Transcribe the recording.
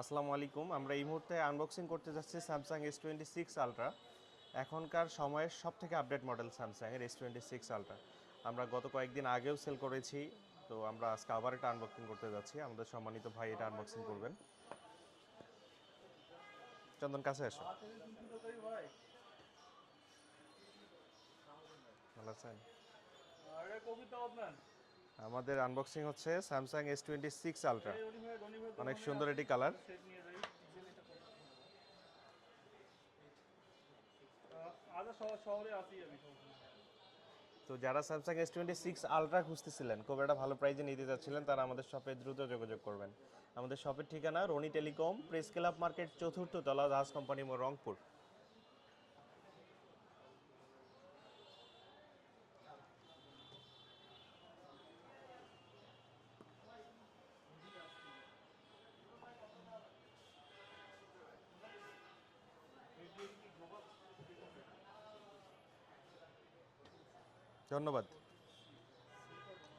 আসসালামু আলাইকুম। আমরা এই মুহূর্তে আনবক্সিং করতে যাচ্ছি স্যামসাং S26 আলট্রা। এখনকার সময়ের সবথেকে আপডেট মডেল স্যামসাংয়ের S26 আলট্রা। আমরা গত কয়েকদিন আগেও সেল করেছি, তো আমরা আজকে আবার এটা আনবক্সিং করতে যাচ্ছি। আমাদের সম্মানিত ভাই এটা আনবক্সিং করবেন। চন্দন কাছে আসো। ভালো আছেন? আমাদের আনবক্সিং হচ্ছে স্যামসাং S26 আলট্রা। অনেক সুন্দর এটি কালার। তো যারা স্যামসাং S26 আলট্রা খুঁজতেছিলেন, খুব একটা ভালো প্রাইজে নিতে যাচ্ছিলেন, তারা আমাদের শপে দ্রুত যোগাযোগ করবেন। আমাদের শপের ঠিকানা Roni telecom, press club market, চতুর্থ তলা, জাহাজ কোম্পানি মোড়, রংপুর। ধন্যবাদ।